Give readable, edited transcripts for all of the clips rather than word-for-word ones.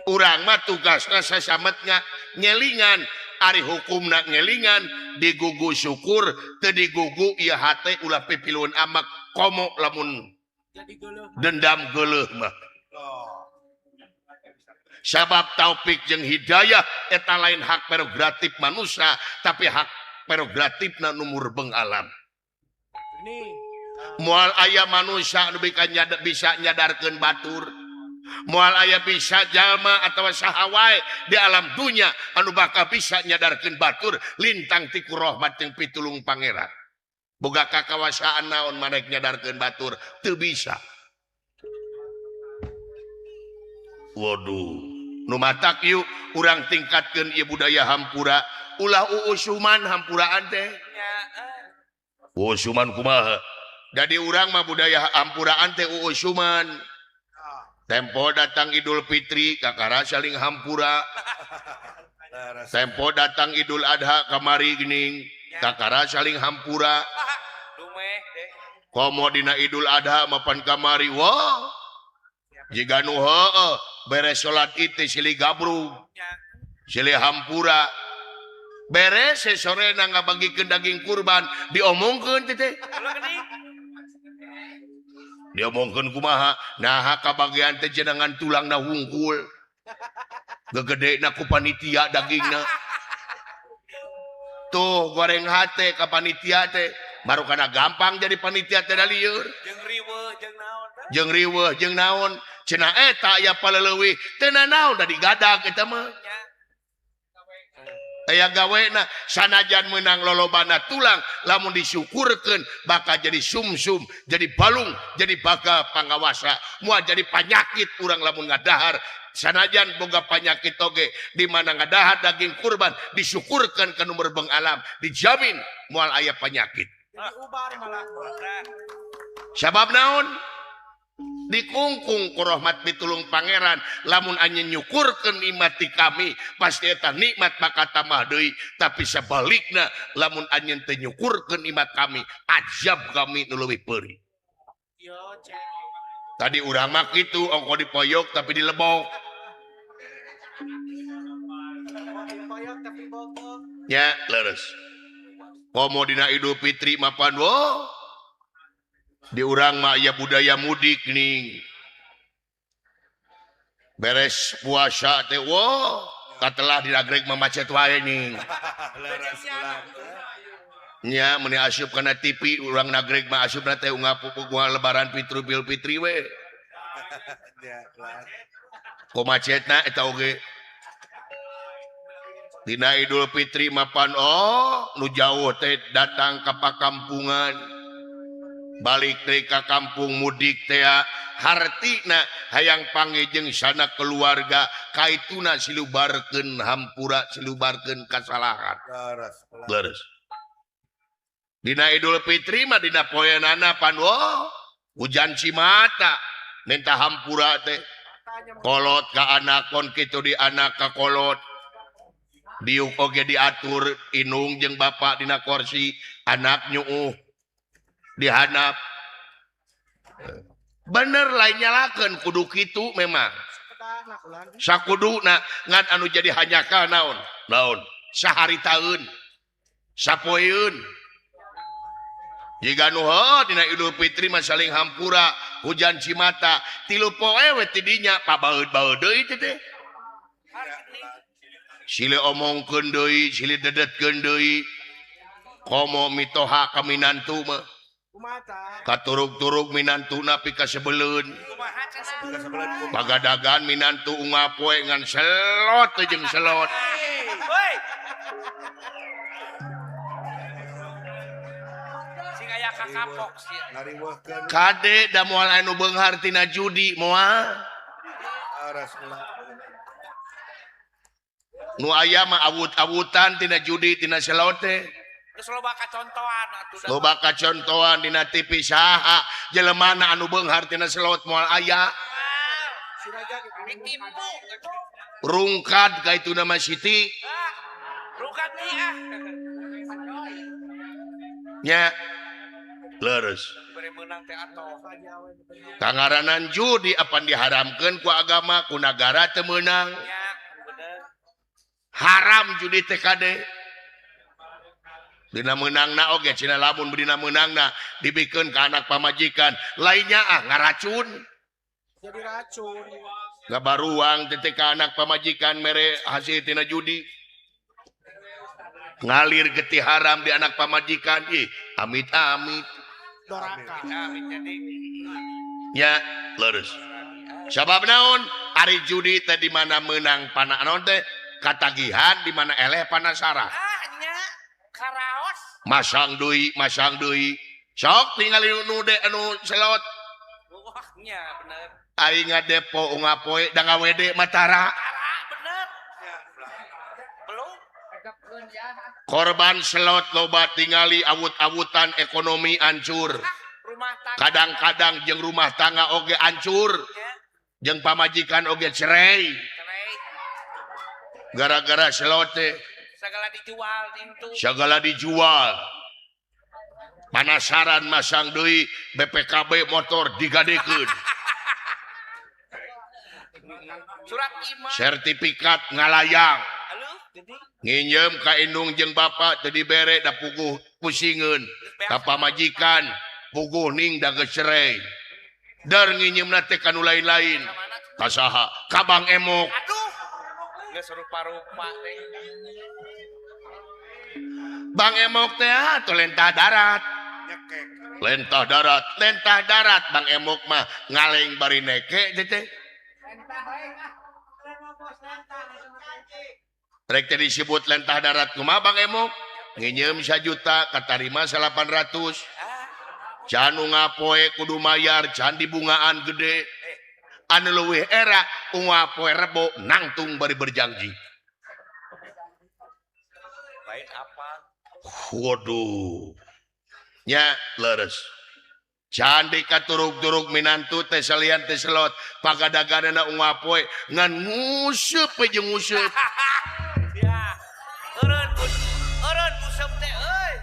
urang mah tugasna sasametnya nyelingan ari hukumna nyelingan digugu syukur teu digugu ieu hate ulah pipilun amak komo lamun dendam geuleuh mah sabab taufik jeung hidayah eta lain hak prerogatif manusia tapi hak prerogatifna numur beung alam moal aya manusia anu bisa nyadarkeun batur moal aya bisa jalma atawa saha wae di alam dunya anu bakal bisa nyadarkeun batur lintang ti rahmat jeung pitulung pangeran boga kakawasaan naon maneh nyadarkeun batur teu bisa waduh nu matak yuk urang tingkatkeun ieu budaya hampura ulah uusuman hampuraan teh uusuman kumaha jadi urang mah budaya hampuraan teh uusuman tempo datang Idul Fitri kakara saling hampura tempo datang Idul Adha kamari geuning kakara saling hampura komo dina Idul Adha mapan kamari wah jiga nu heueuh beres salat Id silih gabrug silih hampura beres sorena ngabagikeun daging kurban diomongkeun teh diomongkeun kumaha nah kabagian teh jenengan tulangna wungkul gegedena ku panitia dagingna tuh goreng hate ka panitia teh baru kana gampang jadi panitia teh da lieur jeung riweuh jeung naon cenah eta aya paleleuwih teu naon da digadag eta mah aya gawena sanajan menang lolobana tulang lamun disyukurkeun bakal jadi sumsum jadi balung jadi bakal pangawasa moal jadi panyakit urang lamun ngadahar sanajan boga panyakit oge di mana ngadahar daging kurban disyukurkeun ka numur beung alam dijamin moal aya panyakit sabab naon dikungkung ku rahmat pitulung pangeran lamun anjeun nyukurkeun nikmat ti kami pasti eta nikmat bakal tambah deui tapi sebalikna lamun anjeun teu nyukurkeun nikmat kami ajab kami nu leuwih peurih tadi urang mah kitu ongko dipoyok tapi dilebok nya leres komo dina Idul Fitri mapan wo di urang mah aya budaya mudik nih beres puasa teh wo katelah diragreg mamacet wae nih nya meuni asup kana TV urang nagreg mah asupna teh ngapupuk lebaran Idul Fitri we komacetna eta oge dina Idul Fitri mapan nu jauh teh datang ka pakampungan balik deui ka kampung mudik teh hartina hayang panggih sana keluarga kaituna silubarkeun hampura silubarkeun kasalahan leres dina Idul Fitri mah dina poeunana pan hujan cimata minta hampura teh kolot ka anakon kitu di anak ka kolot diuk oge diatur inung jeung bapak dina kursi anak nyuuh dihanap bener lain nyalakeun kudu kitu memang sakuduna ngan anu jadi hanyaka naon saharitaeun sapoeun jiga nu dina Idul Fitri mah saling hampura hujan cimata 3 poe we tidinya pabaeud-baeud deui teh silih omongkeun deui silih dedetkeun deui komo mitoha ka minantu mah katurug-turug minantu napi ka sebeleun bagadagan minantu ngapoe ngan selot jeung selot sing aya kakapok kade da moal anu beunghar tina judi moal nu aya mah awut-awutan tina judi tina selot teh terus loba kacontohan dina TV saha jelemana anu beunghar tina selot moal aya rungkad ka itu nama Siti rungkad nya leres kangaranan judi apa diharamkan ku agama ku negara teu meunang haram judi TKD dina meunangna oge cenah lamun dina meunangna dibikeun ka anak pamajikan lainnya ngaracun jadi racun ngabaruang teh ka anak pamajikan mere hasil tina judi ngalir getih haram di anak pamajikan amit-amit doraka nya leres sabab naon ari judi teh di mana meunang pana naon teh katagihan di mana eleh panasara nya karaos masang deui sok ningali nu de anu selot nya bener aing ngadepo ngapoe da ngawede matara bener belum korban selot loba tingali awut-awutan ekonomi hancur rumah tangga kadang-kadang jeung rumah tangga oge hancur jeung pamajikan oge cerai gara-gara selot teh segala dijual panasaran masang deui BPKB motor digadekeun surat iman sertifikat ngalayang halo nginjem ka indung jeung bapak teu dibere da puguh pusingeun ka pamajikan puguh ning da geus cerai dar nginjemna teh kanu lain-lain ka saha ka Bang Emok aduh geus rupa-rupa teh Bang Emok teh atuh lentah darat lentah darat Bang Emok mah ngaleng bari neke teh rek teh disebut lentah darat kumaha Bang Emok nginjem 1 juta katarima 800 can ngapoe kudu mayar can dibungaan gede anu leuwih era ngapoe rebo nangtung bari berjanji lain apa waduh nya leres can dikaturug-turug minantu teh salian teh selot pagadaganana ngapoe ngan nguseup jeung nguseup ya eureun useup teh euy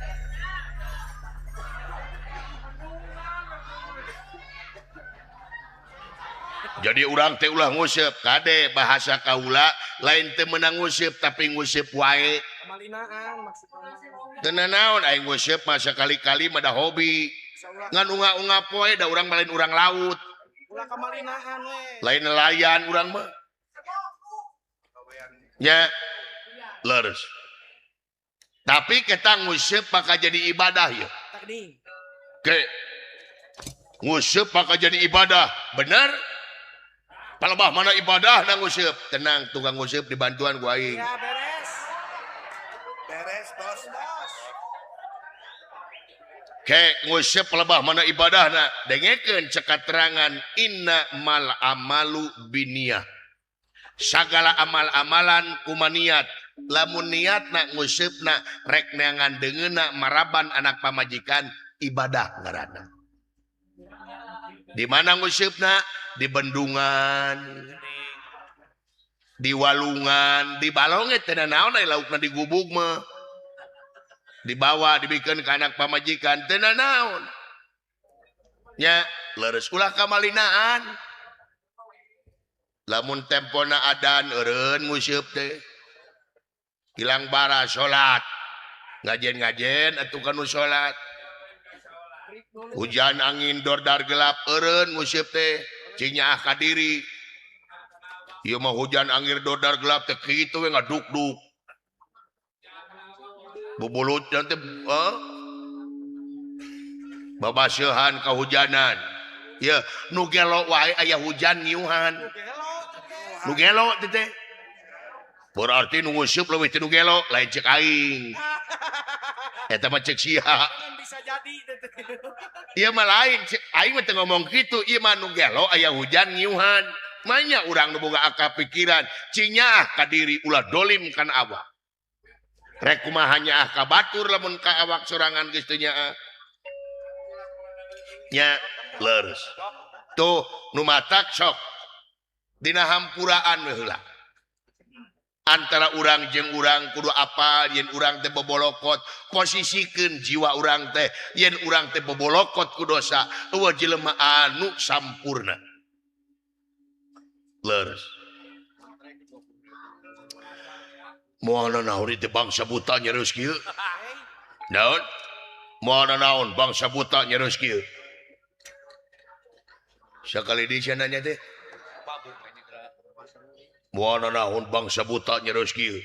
jadi urang teh ulah nguseup kade bahasa kaula lain teh meunang nguseup tapi nguseup wae kamalinaan maksudna teu naon aing nguseup mah sakali-kali mah da hobi ngan unga-unga poe da urang lain urang laut ulah kamalinaan we lain nelayan urang mah nya leres tapi kita nguseup maka jadi ibadah ya takding ke nguseup maka jadi ibadah bener palebah mana ibadah na nguseup tenang tukang nguseup dibantuan ku aing ya beres bos ke nguseup palebah mana ibadahna dengekeun cekaterangan inna mal amalu biniyah sagala amal-amalan kumaniat lamun niatna ngusupna rek neangan dengeuna maraban anak pamajikan ibadah ngaranna di mana ngusupna di bendungan di walungan di balonge teh naon aya laukna di gubug mah dibawa dibikeun ka anak pamajikan teh naon nya leres ulah kamalinaan lamun tempona adan eureun nguseup teh hilang bara salat ngajen-ngajen atuh kanu salat hujan angin dordar gelap eureun nguseup teh cing nyaah ka diri ieu mah hujan angin dordar gelap teh kitu we ngaduk-duk bubulut teh babaseuhan kahujanan ya nu gelo wae aya hujan ngiuhan nu gelo teh berarti nu nguseup leuwih ti nu gelo lain cek aing eta mah cek sia bisa jadi ieu mah lain cek aing mah teu ngomong kitu ieu mah nu gelo aya hujan ngiuhan manya urang nu boga akal pikiran cinya ka diri ulah dolim kan awak rek kumaha nya ka batur lamun ka awak sorangan geus teu nyaah nya leres tuh nu matak sok dina hampuraan we heula antara urang jeung urang kudu apa yen urang teh bobolokot posisikeun jiwa urang teh yen urang teh bobolokot ku dosa eueuh jelema anu sampurna leres moal naon teh bangsa buta nyereus kieu naon moal naon bangsa buta nyereus kieu sakali di sananya teh moal naon bangsa buta nyereus kieu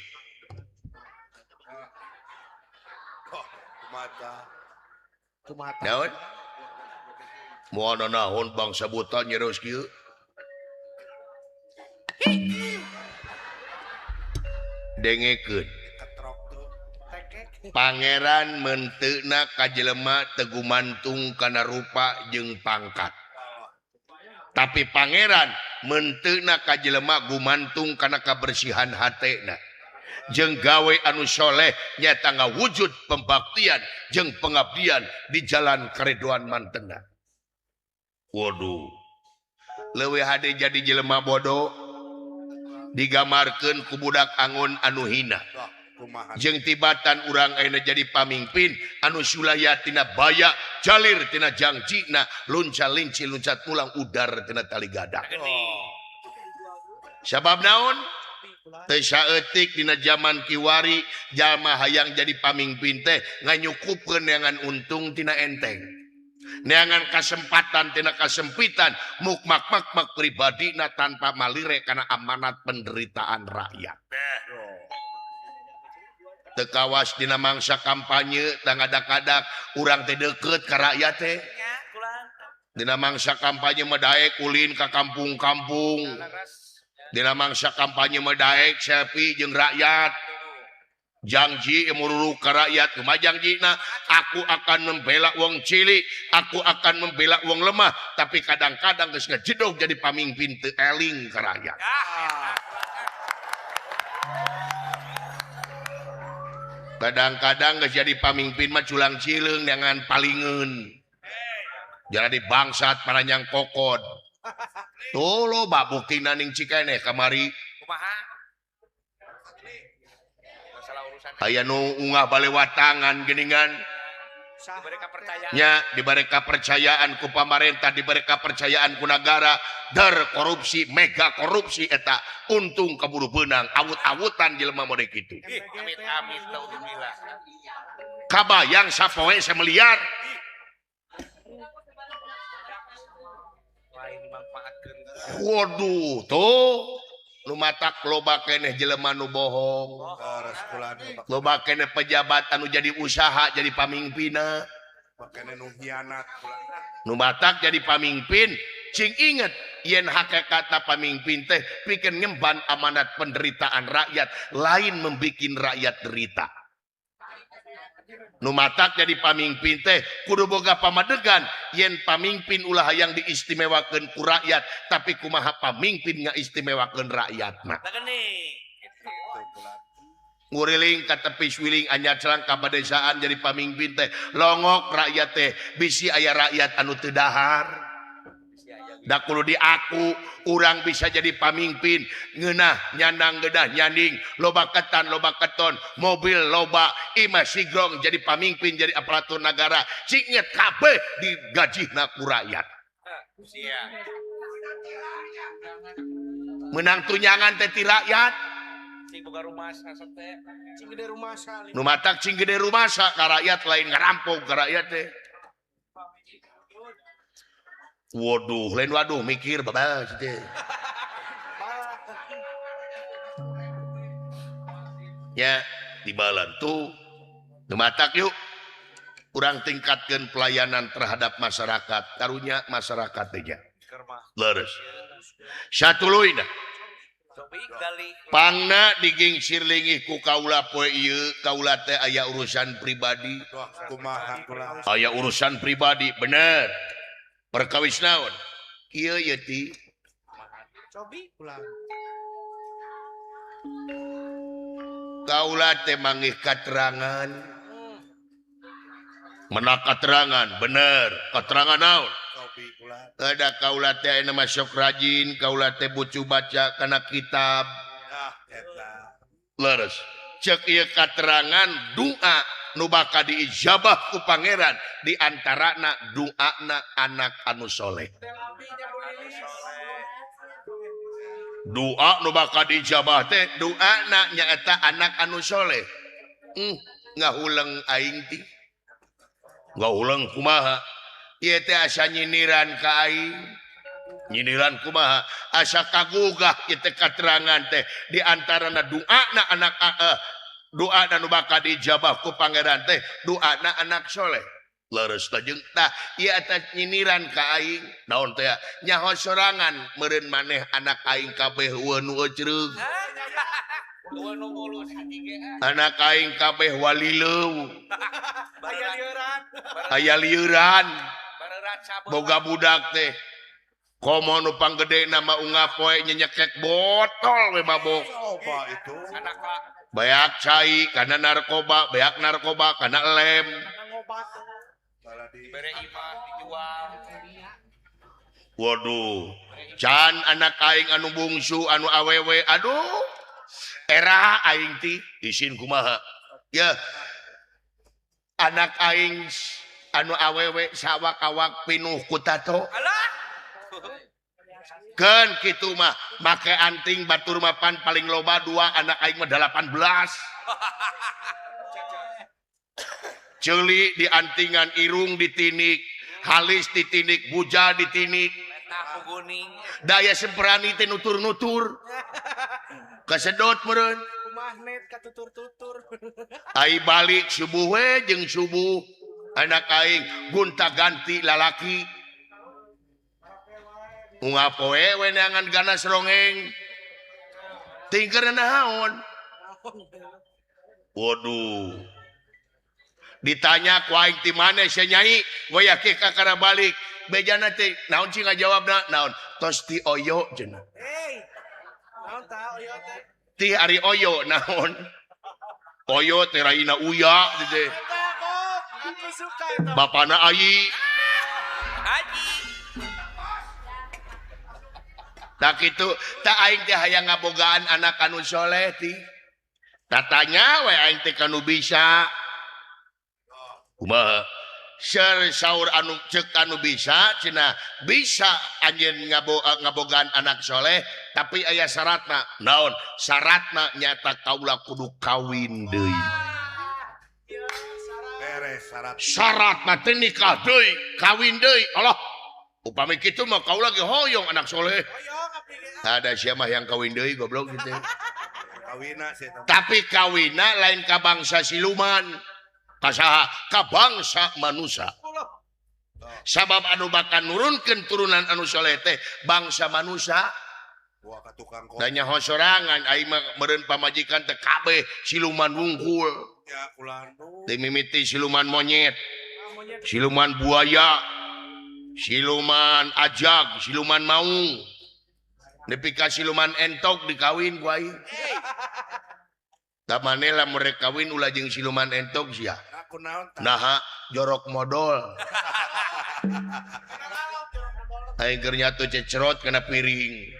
naon moal naon bangsa buta nyereus kieu dengekeun pangeran menteuna ka jelema teu gumantung kana rupa jeung pangkat tapi pangeran menteuna ka jelema gumantung kana kabersihan hatena jeung gawe anu soleh nyata ngawujud pembaktian jeung pengabdian di jalan karedoan mantena. Waduh leuwih hade jadi jelema bodoh digamarkeun ku budak angon anu hina jeung tibatan urang ayeuna jadi pamimpin anu sulaya tina baya jalir tina jangjina lunca-linci luncat pulang udar tina tali gadak sabab naon teu saeutik dina zaman kiwari jalma hayang jadi pamimpin teh nganyukupkeun neangan untung tina enteng neangan kasempatan tina kasempitan mukmak-makmak pribadina tanpa malire kana amanat penderitaan rakyat tekawas dina mangsa kampanye tangadak-adak urang teh deukeut ka rakyat teh dina mangsa kampanye medaek ulin ka kampung-kampung dina mangsa kampanye medaek selfie jeung rakyat janji mururuk ka rakyat kumaha janjina aku akan membela wong cilik aku akan membela wong lemah tapi kadang-kadang geus ngajedog jadi pamimpin teu eling ka rakyat kadang-kadang geus jadi pamimpin mah culang cileung dengan palingeun jadi bangsat paranyang kokod tuh lo buktina ning Cikene kamari kumaha masalah urusan aya nu ungah balewatangan geuningan diberi kepercayaan nya diberi kepercayaan ku pamarentah diberi kepercayaan ku negara dar korupsi mega korupsi eta untung kaburu beunang awut-awutan jelema mode kitu amit-amit naudzubillah kabayang sapoe sameliar lain dimanfaatkeun waduh tuh nu matak loba keneh jelema nu bohong loba keneh pejabat anu jadi usaha jadi pamimpinna makanya nu hianat nu matak jadi pamimpin cing inget yen hakikatna pamimpin teh pikeun ngemban amanat penderitaan rakyat lain membikin rakyat derita nu matak jadi pamimpin teh kudu boga pamadegan yen pamimpin ulah hayang diistimewakeun ku rakyat tapi kumaha pamimpin ngaistimewakeun rakyatna nguriling ka tepi swiling anyar celang ka badesaan jadi pamimpin teh longok rakyat teh bisi aya rakyat anu teu dahar da kudu diaku urang bisa jadi pamimpin ngeunah nyandang geudah nyanding loba ketan loba keton mobil loba imah sigrong jadi pamimpin jadi aparatur negara cinget kabeh digajihna ku rakyat menang tunyangan teh ti rakyat cing boga rumasa teh cing gede rumasa nu matak cing gede rumasa ka rakyat lain ngarampok ka rakyat teh waduh lain waduh mikir babas teh ya tibalan tuh nu matak yuk urang tingkatkeun pelayanan terhadap masyarakat karunya masyarakat teh leres satuluyna cobi gali pangna digingsir lingih ku kaula poe ieu kaula teh aya urusan pribadi kumaha ulah aya urusan pribadi bener perkawis naon ieu ye ti cobi ulah kaula teh mangih katerangan menak katerangan bener katerangan naon cobi ulah ada kaula teh ayeuna masuk rajin kaula teh bucu baca kana kitab eta leres cek ieu katerangan doa nu bakal diijabah ku pangeran di antarana doana anak anu soleh. Doa nu bakal diijabah teh doana nyaeta anak anu soleh. Ngahulang aing ti. Ngahulang kumaha? Ieu teh asa nyiniran ka aing. Nyiniran kumaha? Asa kagugah ieu teh katerangan teh di antarana doana anak doa nu bakal dijabah ku pangeran teh doana anak soleh. Leres jeung tah ieu eta nyiniran ka aing naon teh nyaho sorangan meureun maneh anak aing kabeh nu ecreug. Anak aing kabeh walileuh. Aya lieuran. Boga budak teh. Komo nu panggedena mah ungap poe nyenyekek botol we mabok. Coba itu. Bayak cai kana narkoba, bayak narkoba kana lem. Dibere imah dijual. Waduh, can anak aing anu bungsu anu awewe, aduh. Era aing ti isin kumaha? Ya. Anak aing anu awewe sawak-awak pinuh ku tato. Alah. Keun kitu mah make anting batur mapan paling loba 2 anak aing mah 18. Ceuli di antingan irung ditinik, halis ditinik, buja ditinik. Meta kuning. Daya semperani teh nutur-nutur. Kesedot meureun. Magnet katutur-tutur. Ai balik subuh we jeung subuh anak aing gonta-ganti lalaki. Ungap poe we neangan ganas rongeng. Tingkeun naon? Waduh. Ditanya ku aing ti maneh sia nyai, we yake kakara balik. Bejana teh naon sih ngajawabna? Naon? Tos ti oyo cenah. Naon tah oyo teh? Ti ari oyo naon? Oyo teh raina uya teh. Aku suka itu. Bapana Ayi. Haji. Tak itu, tak aing teh hayang ngabogaan anak anu soleh ti. Tatanya we aing teh kanu bisa. Kumaha? Saur anu cek anu bisa cenah bisa anjeun ngabogaan anak soleh tapi aya syaratna. Naon? Syaratna nyata kaula kudu kawin deui. Beres syarat. Syaratna teh nikah deui, kawin deui. Allah. Upami kitu mah kaula ge hoyong anak soleh. Ada siapa yang kawin deui goblok gitu. Kawina sih. Tapi kawina lain ka bangsa siluman. Kasaha ka bangsa manusia. Sabab anu bakal nurunkeun turunan anu soleh teh bangsa manusia. Wah ka tukang kopi. Da nyaho sorangan aing mah meureun pamajikan teh kabeh siluman wungkul. Ya kulandu. Teu mimiti siluman monyet. Siluman buaya. Siluman ajag, siluman maung. Nepi ka siluman entok dikawin ku aing. Da maneh lamun rek kawin ulah jeung siluman entok sia. Aku naon tah? Nah, jorok modal. Aing keur nyatu cecerot kana piring.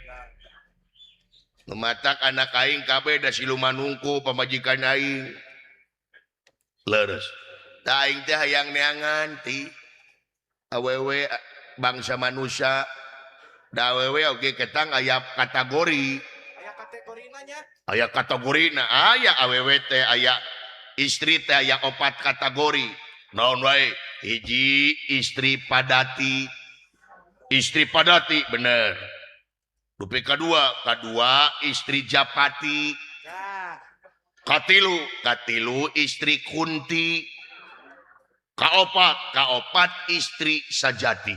Ngematak anak aing kabeh da siluman hungku pamajikan aing. Leres. Da aing teh hayang neangan ti awewe bangsa manusia. Da awewe oge ketang aya kategori. Aya kategorina nya. Aya kategorina, aya awewe teh aya istri teh aya 4 kategori. Naon wae? Hiji istri padati. Istri padati bener. Dupi kadua istri japati. Ya. Katilu istri kunti. Kaopat istri sajati.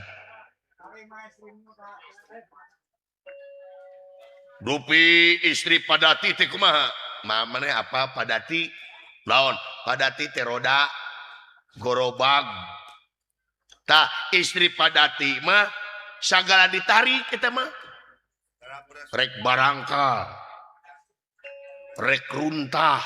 Dupi istri padati teh kumaha? Mamane apa padati? Laon, padati teh roda gorobag. Tah istri padati mah sagala ditarik kita mah. Rek barangka. Rek runtah.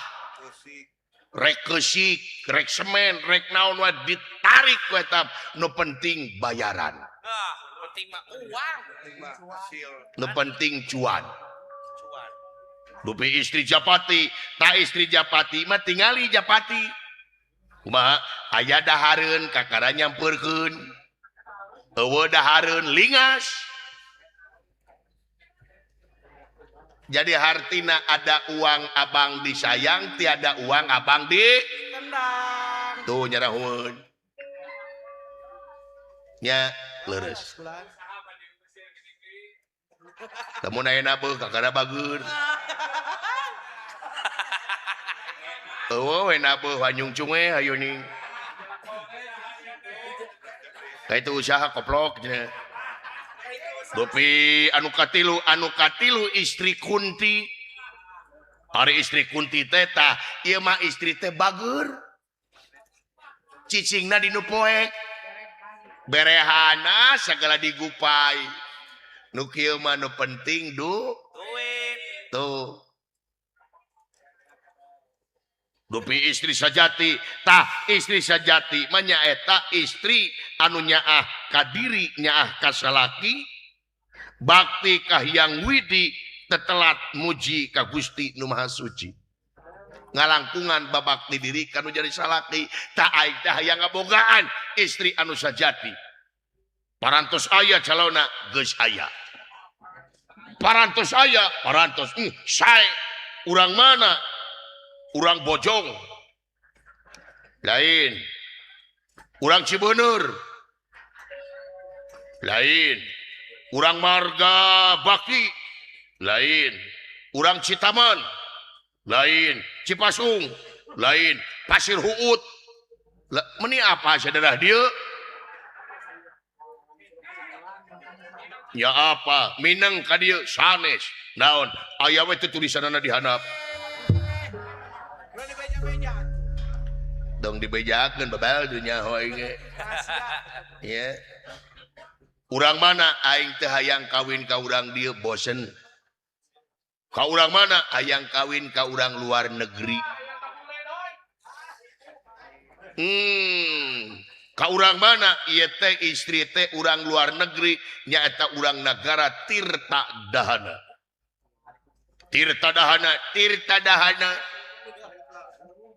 Rek kesik, rek semen, rek naon wae ditarik wae tah nu penting bayaran. Nah, penting mah uang. Hasil. Nu penting cuan. Cuan. dupi istri Japati tak istri Japati mah tingali Japati kumaha aya dahareun kakara nyamperkeun eueuh dahareun lingas jadi hartina ada uang abang disayang tiada uang abang di Tendang. tuh nyarahun nya leres kamu nanya beuh kakara bageun eueuh we na beuh wanyungcung we hayu ning ka itu usaha koplok cenah dupi anu katilu istri Kunti hari istri Kunti teh tah ieu mah istri teh bageur cicingna dinu poek berehana segala digupai nu kieu mah nu penting Duit. tuh dupi istri sajati tah istri sajati mah nyaeta istri anu nyaah ka diri nyaah ka salaki bakti ka Hyang Widi tetelat muji ka Gusti Nu Maha Suci ngalangkungan babakti diri kanu jadi salaki tak aing teh hayang ngabogaan istri anu sajati parantos aya calona geus aya parantos aya parantos sae urang mana urang Bojong lain urang Cibeuneur lain urang Marga Bakti lain urang Citaman lain Cipasung lain Pasir Huut meni apa saudara dia ya apa Minang ka dieu sanes naon aya we teh tulisanna di handap Udah dibeja-beja. dong dibejakeun babal dunya hoy ge ya urang mana aing teh hayang kawin ka urang dieu bosen ka urang mana hayang kawin ka urang luar negeri ka urang mana ieu teh istri teh urang luar negeri nyaeta urang nagara Tirta Dahana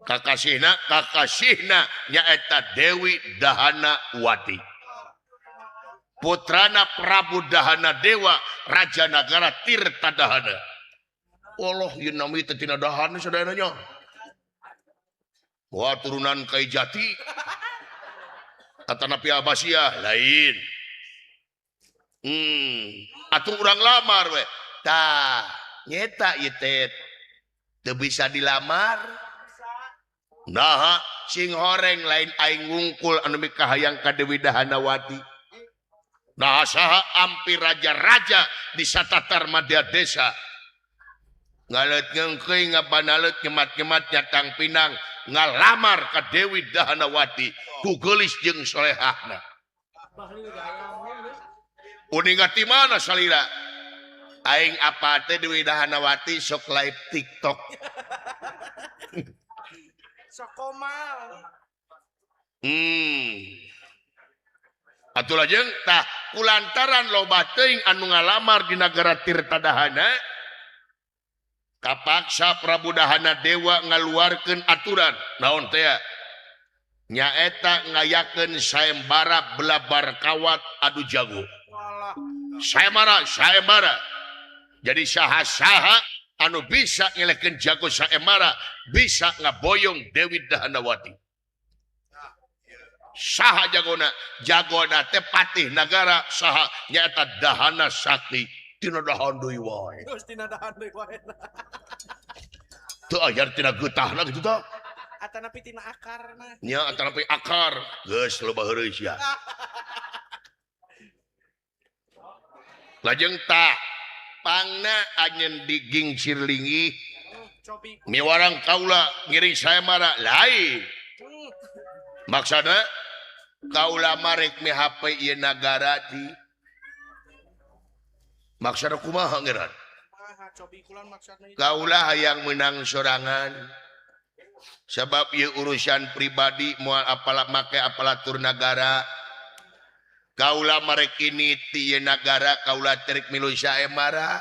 kakasihna nyaeta Dewi Dahana Wati putrana Prabu Dahana Dewa Raja Nagara Tirta Dahana Allah ieu nami teh tina dahana saudara wah turunan Kai Jati atana pi Abasia lain atuh urang lamar we tah nyeta ieu teh teu bisa dilamar nah sing horeng lain aing ngungkul anu mikah hayang ka Dewi Dahanawati nah saha ampi raja-raja di satatar Madya Desa ngaleut ngengkeuy ngabanalet nyemat-nyemat nyatang pinang ngalamar ka Dewi Dahanawati ku geulis jeung solehahna uningat di mana salira aing apa teh Dewi Dahanawati sok live TikTok Sokomal. Atuh lajeng tah kulantaran loba teuing anu ngalamar di nagara Tirta Dahana kapaksa Prabu Dahana Dewa ngaluarkeun aturan naon teh nyaeta ngayakeun sayembara belabar kawat adu jago Walah. sayembara jadi saha-saha anu bisa ngelekeun jago sayembara bisa ngaboyong Dewi Dahanawati saha jagona teh patih nagara saha nyaeta Dahana Sakti tina dahan deui wae Terus tina dahan deui wae. teu aya tina geutahna kitu tah Atanapi tina akarna. nya atanapi akar geus loba heureus ya lajeng tah pangna anjeun diging sirlingi Cobi. miwarang kaula ngiring sayembara lain maksana kaula marek mi HP ieu nagara di maksana kumaha ngeran Maha cobi kulan maksudna itu. kaula hayang menang sorangan sebab ieu urusan pribadi moal apala make apalatur nagara kaula marek ini ti ieu nagara kaula terik milu sayembara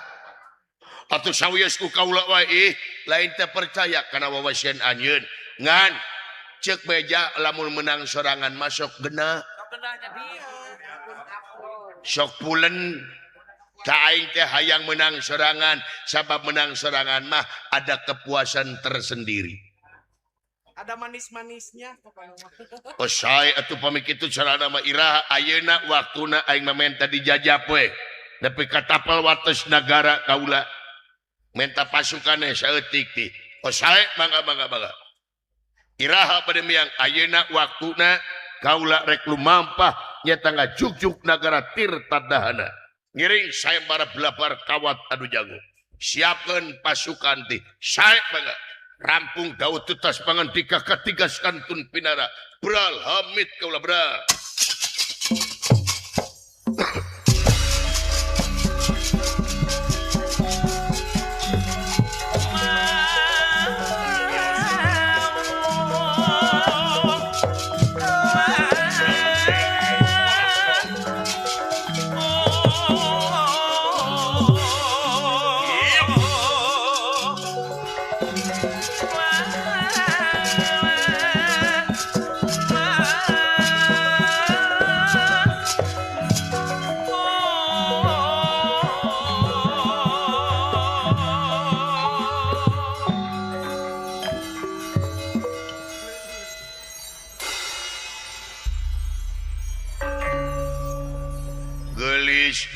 atuh sawios ku kaula wae lain teh percaya kana wawasian anjeun ngan cek beja lamun menang sorangan masuk genah Kenanya dia. sok pulen ka aing teh hayang menang sorangan sabab menang sorangan mah ada kepuasan tersendiri. Ada manis-manisnya pokoknya. Osai atuh pamikitu sarana mah iraha ayeuna waktuna aing mamenta dijajab we nepi ka tapal wates nagara kaula menta pasukane saeutik ti osai mangga iraha bade miang ayeuna waktuna kaula rek lumampah nyata ngajugjug nagara Tirtadahana ngiring sayembara belabar kawat anu jago siapkeun pasukan ti sae mangga rampung daud tutas pangandika katiga kantun pinara bral hamid kaula bral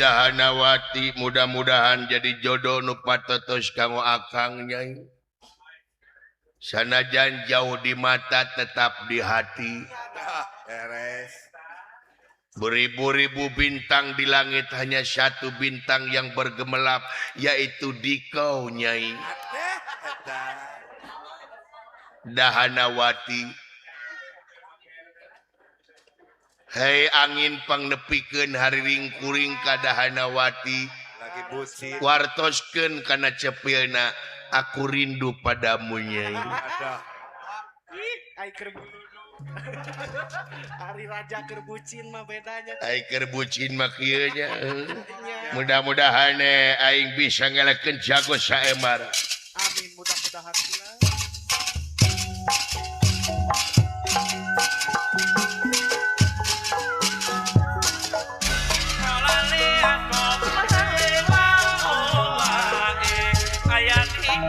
Dahanawati mudah-mudahan jadi jodoh nu patotos kanggo akang nyai. Sanajan jauh di mata tetap di hati. Beres. Beribu-ribu bintang di langit hanya satu bintang yang bergemelap yaitu dikau nyai. Dahanawati. Hei angin pangnepikeun hariring kuring ka Dahanawati Lagi bucin. wartoskeun kana cepieuna aku rindu padamu nyai. Ada. Ai keur Hari Raja keur bucin mah bedanya. Ai keur bucin mah kieu nya. Nya. Mudah-mudahan aing bisa ngelekeun jago saemar. Amin mudah-mudahan pula.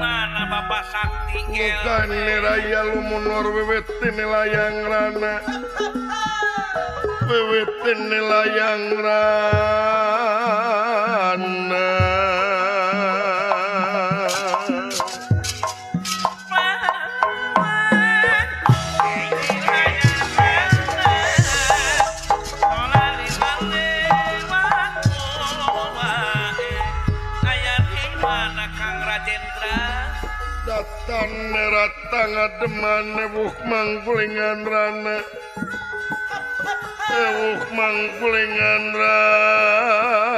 Mana Bapak Sakti Bukan raya lumunur wewetin layang rana. Wewetin layang rana. Tanga demane wuh mangkulingan rana wuh mangkulingan rana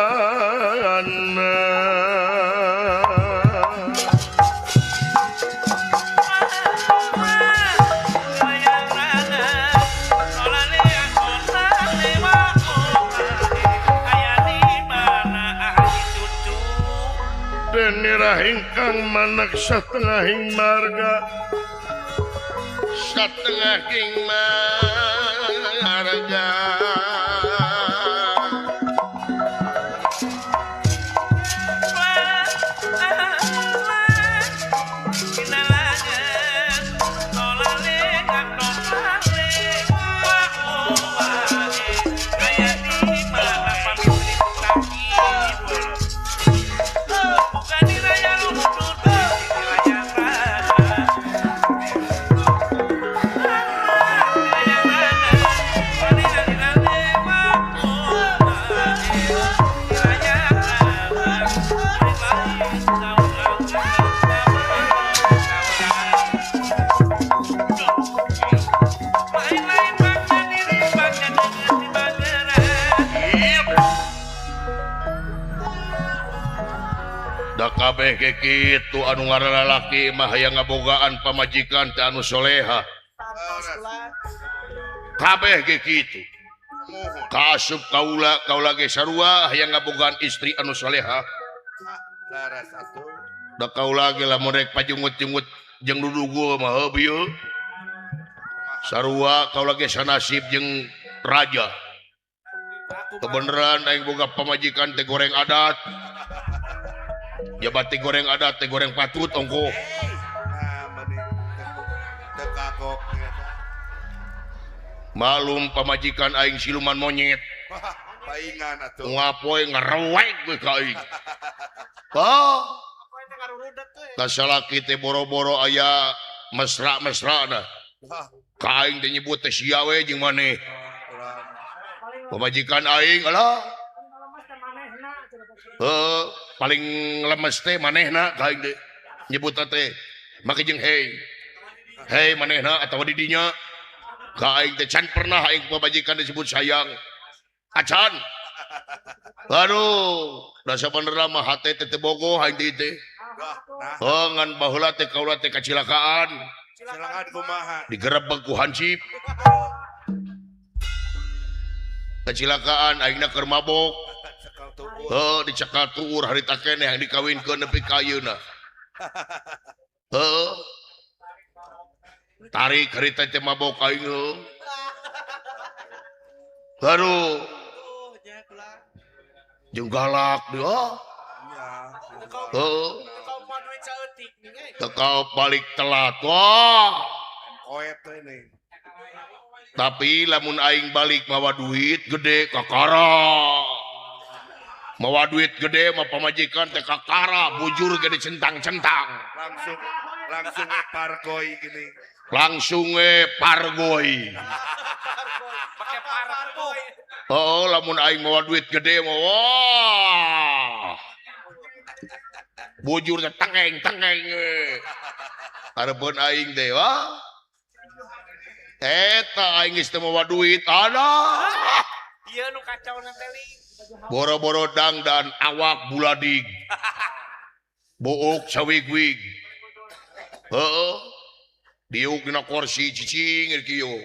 Deni rahing kang manak satengahing marga satengahing marga kabeh ge kitu anu ngaranna lalaki mah hayang ngabogaan pamajikan teh anu soleha. Kabeh ge kitu. Kaasup kaula ge sarua hayang ngabogaan istri anu soleha. Laras atuh. Da kau lagi lah mereka pajungut-jungut jeung dudugu mah heuh. Sarua kau lagi sanasib jeung raja. Kebeneran aing boga pamajikan teh goreng adat. Jabat teh goreng adat teh goreng patut ongko. Nah, meni tekakok eta. Malum pamajikan aing siluman monyet. Wah, paingan atuh. Ngapoe ngarewek we ka aing. Apa itu ngarurudat tuh ya? Kasalaki teh boro-boro aya mesra-mesrana. Wah, Ka aing teh nyebut teh sia we jeung maneh. kurang. Pamajikan aing alah. Paling lemes teh manehna ka aing teh. Nyebut teh make jeung hei. Hei manehna atawa di dinya. Ka aing teh can pernah aing pamajikan disebut sayang. Acan. Aduh, da sabenerna mah hate teh bogoh aing teh. Wah, nah, Ngan baheula teh kaula teh kacilakaan. silakan kumaha. Digerebek ku hansip. Kecelakaan aingna keur mabok. Cekal tuh. Dicekal tuur harita keneh yang dikawinkeun nepi ka ayeuna. Tarik harita teh mabok aing. Aduh, Tuh, nya pulang. jeung galak dia. Iya. Kau mau duit saeutik nih, guys. Tekal balik telat. Wah. Koet tuh ini. Tapi lamun aing balik mawa duit gede kakara. Mawa duit gede mah pamajikan teh kakara, bujur gede centang-centang. Langsung pargoy gini. Langsung pargoy. Pakai parah boy. Oh, lamun aing mawa duit gede mah wah. Bujur teh tengeng-tengeng. Hareupun aing teh wah. Eta aing geus teu mawa duit ada. Iya nu kacau nanti. Boro-boro dangdan awak buladig. Book sawig-wig. Heeh. Diuk dina kursi cicing kieu.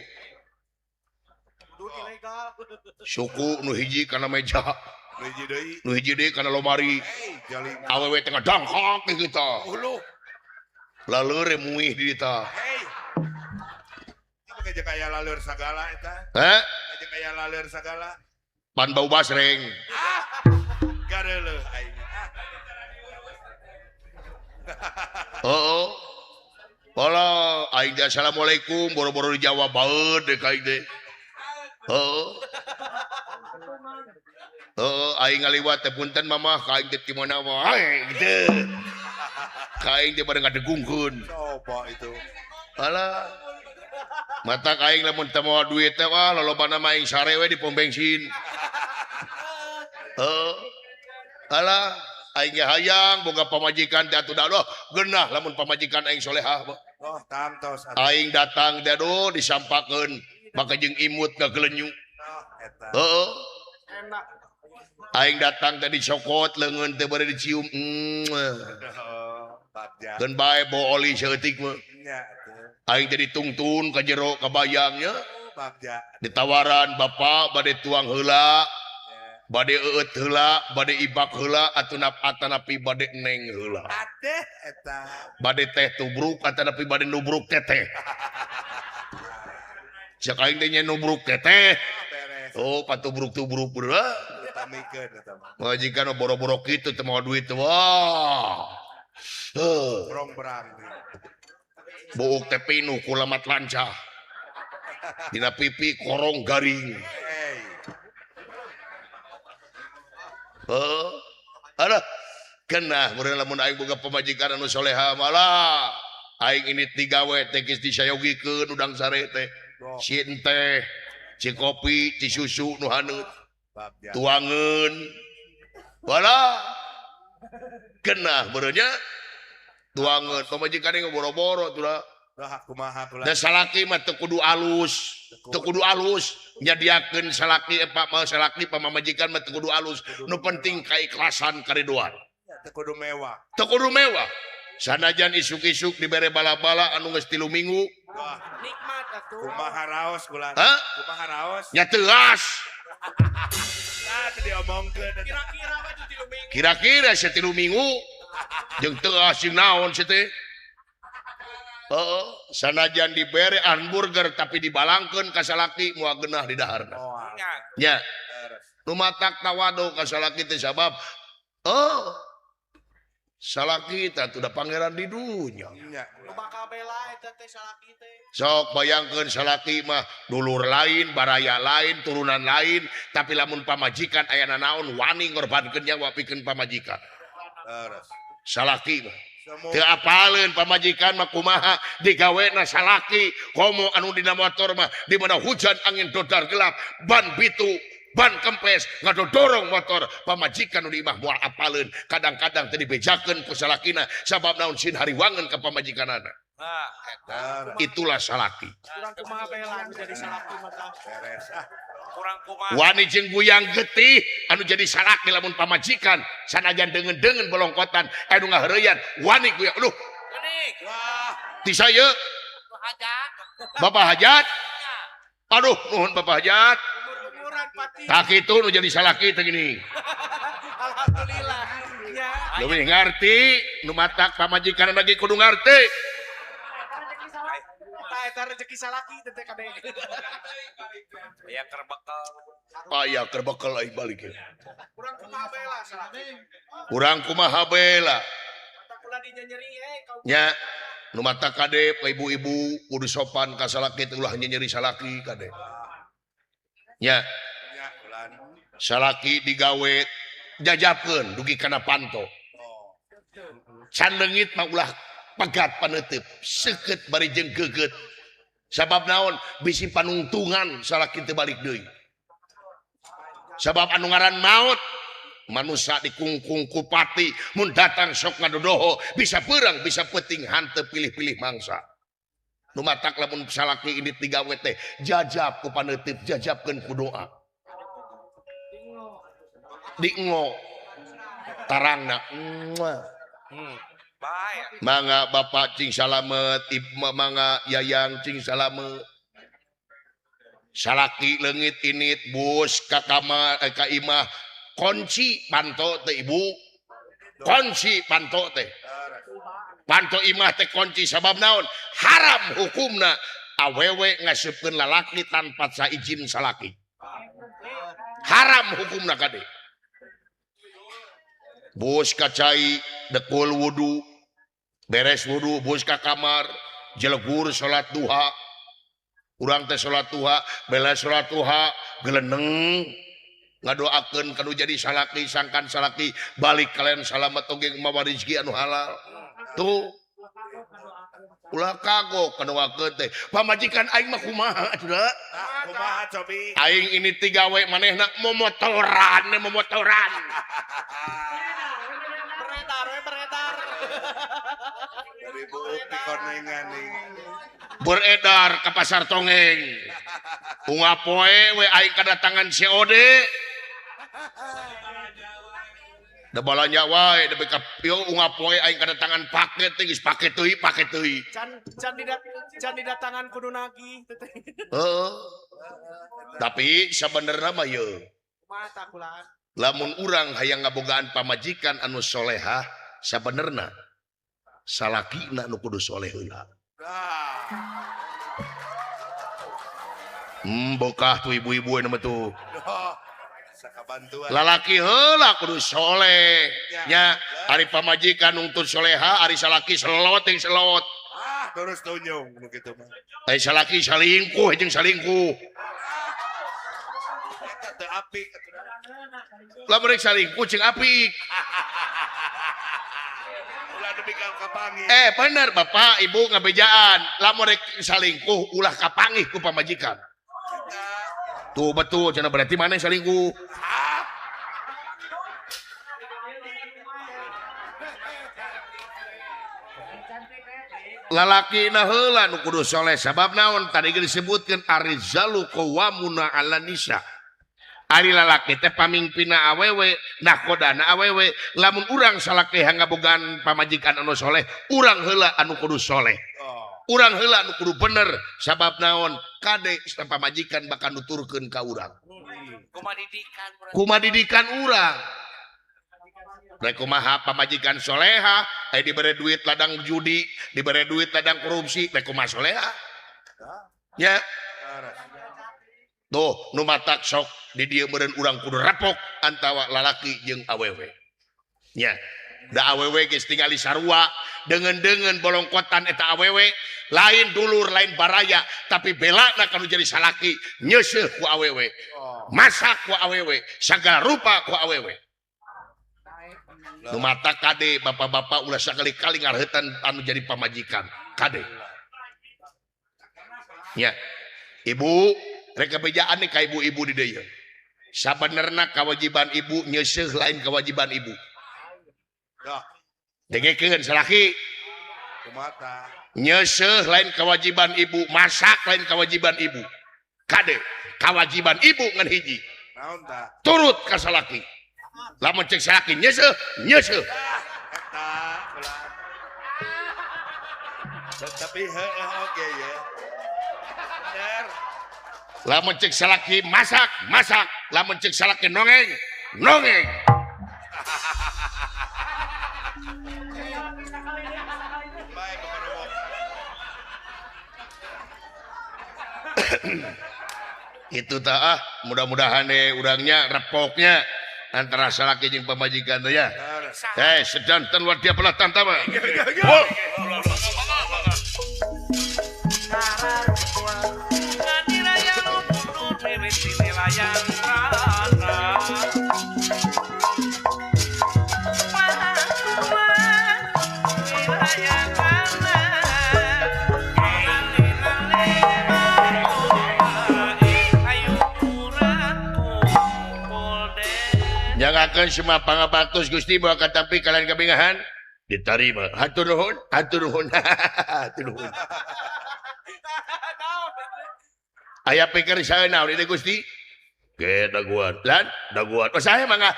Duit ilegal. Suku nu hiji kana meja, Hiji deui. nu hiji deui kana lomari. Jaling. Awewe tengah dangkak ke kita. Ulu. Laleure muih di kita. Hey. Itu ngajak aya laleur sagala eta. Ngajak aya laleur sagala. Pan bau basreng. Gareuleuh aing. Heeh. Wala aing teh assalamualaikum boro-boro dijawab baeud deh ka aing teh. Heeh. Aing ngaliwat teh punten mamah ka aing teh di mana wae gitu. Ka aing teh pada ngadegungkeun. Coba itu. Alah. Mata ka aing lamun teu moal duit teh wah lolobana mah aing sare we di pom bensin. Alah aing ge hayang boga pamajikan teh atuh da doh geunah lamun pamajikan aing solehah. Oh, tamtos. Aing datang teh aduh disampakeun maka jeung imut ngagelenyuk. Oh, eta. Heeh. Enak. Aing datang teh dicokot leungeun teh bari dicium. Bagja. Keun bae bau oli saeutik mah. Nya teh. Aing teh ditungtun ka jero ka bayangnya. Bagja. Ditawaran bapak bade tuang heula, bade eueut heula, bade ibak heula, atanapi bade neng heula. Adeh eta. Bade teh tubruk atanapi bade nubruk teteh. Sak aing teh nya nubruk teteh. Beres. Oh, patubruk-tubruk beula. Tamikeun eta mah. Majikan boro-boro kitu teu moal duit teh. Wah. Brong-brang. Buuk teh pinuh ku lamat lancah. Dina pipi korong garing. Hey. Aduh, kenah meureun lamun aing boga pamajikan anu soleha malah aing ini tigawe teh geus disayogikeun udang sare teh. Si teh, si kopi, si susu nu haneut. Bagja. Tuangeun. Wala. Kenah meureun nya. Tuangeun pamajikan ieu boro-boro tuh lah. Dah kumaha kula. Da salaki mah teu kudu alus. Teu kudu alus. Nyadiakeun salaki salaki pamamajikan mah teu kudu alus. Nu penting kaikhlasan kariduan. Teu kudu mewah. Teu kudu mewah. Sanajan isuk-isuk dibere bala-bala anu geus 3 minggu. Wah, Nikmat atuh. kumaha raos kula. Hah? Kumaha raos. Nya teuas. Nah, teu diomongkeun eta. Kira-kira baju 3 minggu. Kira-kira 3 minggu. jeung teu asing naon si teh. Sanajan dibere hamburger tapi dibalangkeun ka salaki moal geunah di daharna. Nya. Nu matak tawado ka salaki teh sabab salaki teh udah pangeran di dunya. Nu bakal bela eta teh salaki teh. Sok bayangkeun salaki mah dulur lain, baraya lain, turunan lain, tapi lamun pamajikan aya naon wani ngorbankeun nyawa pikeun pamajikan. Salaki mah teu apaleun pamajikan mah kumaha digawena salaki komo anu dina motor mah di mana hujan angin dodar gelap ban bitu ban kempes ngadodorong motor pamajikan nu di imah moal apaleun kadang-kadang teu dibejakeun ku salakina sabab naon sin hariwangeun ka pamajikanana. Itulah salaki. Kurang kumaha bela anu jadi salaki mah tah. Kurang kumaha. Wani jeung buyang getih anu jadi salaki lamun pamajikan sanajan deungeun-deungeun bolongkotan anu ngahareuyan wani buyang aduh. Geuning. Wah, ti saya Hajat. Bapak Hajat. Aduh, nuhun Bapak Hajat. Umur-umuran pati. Tak kitu nu jadi salaki teh gini. Alhamdulillah. Ya. Leuwih ngarti nu matak pamajikan lagi kudu ngarti. Eta rezeki salaki teh kadek. Ya kerbekal. Aya kerbekel ai balik. Kurang kumaha bela salaki. Kurang kumaha bela. Tak ulah dinyeri kau. Nya nu matak kade ka ibu-ibu kudu sopan ka salaki teh ulah nyeri salaki kade. Nya salaki digawe jajapkeun dugi kana panto. Can leungit mah ulah pegat paneuteup seukeut bari jeung geugeut. Sabab naon bisi panungtungan salaki teu balik deui. Sabab anu ngaran maut manusia dikungkung kupati mun datang sok ngadodoho bisa perang bisa peting hanteu pilih-pilih mangsa. Nu matak lamun salaki ini digawe teh jajab ku paneuteup jajabkeun ku doa. Diengo tarangna Baik. mangga Bapak cing salamet mangga Yayang cing salamet salaki leungit init bus ka kamar ka imah kunci panto teh ibu kunci panto teh panto imah teh kunci sabab naon haram hukumna awewe ngasupkeun lalaki tanpa saizin salaki haram hukumna kade bus ka cai dekul wudu beres wudu bus ka kamar jelegur salat duha urang teh salat duha bela salat duha geleneng ngadoakeun kanu jadi salaki sangkan salaki balik kalian salamet oge mawa rezeki anu halal tuh ulah kagok kadoakeun teh pamajikan aing mah kumaha atuh Kumaha cobi? aing ini tigawe manehna momotoran. Beredar. Ribu dikonengan nih. Beredar ke pasar tongeng. Unga poe we aing kadatangan COD. Da balanja wae da beka pieu unga poe aing kadatangan paket geus paket teuing. Can didatangan kudu nagih teh. Heeh. Tapi sabenerna mah yeuh. Kumaha tah kulaan? Lamun urang hayang ngabogaan pamajikan anu solehah sabenerna salakina nu kudu soleh heula. Bokah tuh ibu-ibu anu mah tuh. Sakabantuan. Lalaki heula kudu soleh. Nya ari pamajikan nuntut soleha, ari salaki selot ting selot. Terus tunyung nu kitu mah. Ari salaki salingkuh jeung salingkuh. Eta teu apik. Lamun rek salingkuh jeung apik. Ulah demi kapangi. Bener Bapak Ibu ngabejaan. Lamun rek salingkuh ulah kapangih ku pamajikan. Tuh betul, cenah berarti mana yang salingkuh? Lalaki na heula nu kudu soleh sabab naon tadi disebutkeun arizalu qawwamuna 'alan nisa. Ari lalaki teh pamimpinna awewe, nakodana awewe. Lamun urang salaki ngabogaan pamajikan anu soleh, urang heula anu kudu soleh. Urang heula anu kudu bener sabab naon kade pamajikan bakal nuturkeun ka urang. Kumaha didikan Kumaha didikan urang. Rek kumaha pamajikan soleha, diberi duit ladang judi, diberi duit ladang korupsi, rek kumaha soleha. Ya. Tuh, nu matak sok di dieu meureun urang kudu rapok antawa lalaki jeung awewe. Ya. Da awewe geus tingali sarua dengan bolongkotan eta awewe lain dulur lain baraya tapi belana kanu jadi salaki nyeuseul ku awewe. Masak ku awewe, sagala rupa ku awewe. Nu mata kade bapak-bapak ulah sakali-kali ngareutan anu jadi pamajikan kade ya ibu rek kabejaan ka ibu-ibu di dieu sabenerna kewajiban ibu nyeuseul lain kewajiban ibu dengekeun salaki kumata nyeuseul lain kewajiban ibu masak lain kewajiban ibu kade kewajiban ibu ngan hiji naon tah turut ka salaki lamun cek salaki nyeuseul eta tapi oke ya bener lamun cek salaki masak lamun cek salaki nongeng baik kepada itu tak mudah-mudahan urangnya repoknya antara salaki jeung pamajikan teh ya sedanten luar dia belah tantama jangakeun semua pangabartos Gusti bawa katampi kalian kabingahan diterima hatur nuhun aya pikir saya naon ini Gusti ge daguan oh saya mangga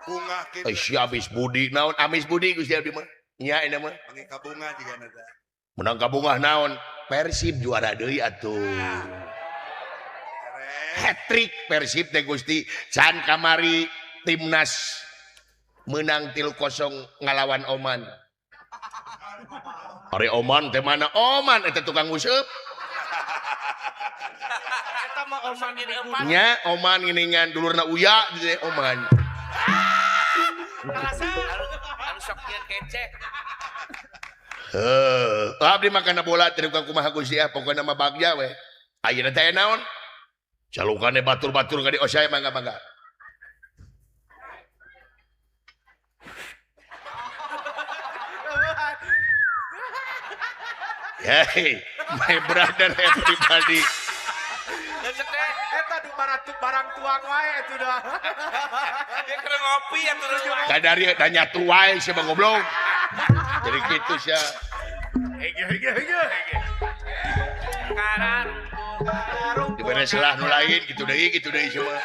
bunga kitu si abis budi naon amis budi Gusti abdi mah nya ini mah pangi kabunga juga nata menang kabungah naon Persib juara deui atuh hat-trick Persib teh Gusti can kamari timnas menang 3-0 ngalawan Oman. Ari Oman teh mana Oman eta tukang useup. Eta mah Oman di depan. Nya Oman geuningan dulurna Uya di Oman. Anu sok nyeun kecek. Abdi mah kana bola teh tukang kumaha Gusti pokona mah bagja we. Ayeuna teh naon? Calukane batur-batur ka di osaya mangga-mangga. Hey, my brother everybody. Eta di barang tuang wae eta dah. Dia keur ngopi ya terus. Kadari tanya tuai si Bang Goblok. Jadi gitu sia. Hege. Karan. Dibere salah nu lain gitu deui semua.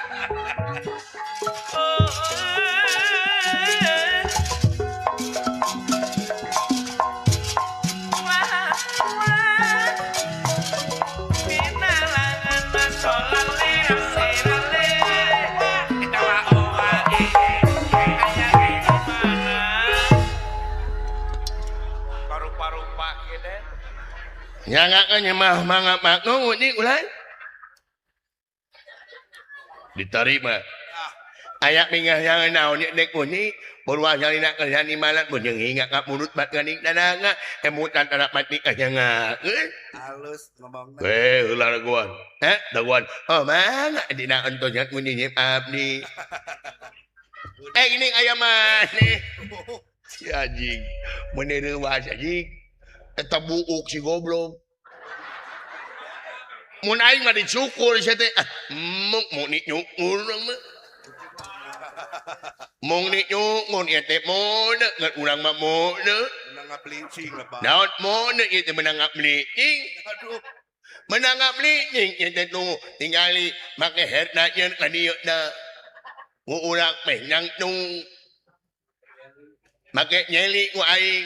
Nyangakanya mah mangga makngu ni ulah diterima ayak mingah yang naon nek ni beruah yang nak kerjaan imalat pun yang ingat kat mulut bat ganing dananga emutan anak mati kayanga halus ngomongna ulah daguan daguan oh mangga dina ontonya kunyi abdi gini aya mah nih si anjing menireuwas anjing eta buuk si goblok mun aing mah dicukur sia teh mau ni nyukur mah mung ni nyukur ieu teh mode ngan urang mah mode menang ngaplicing lah Pak naon mode ieu teh menang ngaplicing aduh menang ngaplicing ieu teh nu tingali make herna nyeun ka dieu na urang meh nyang nu make nyeli ku aing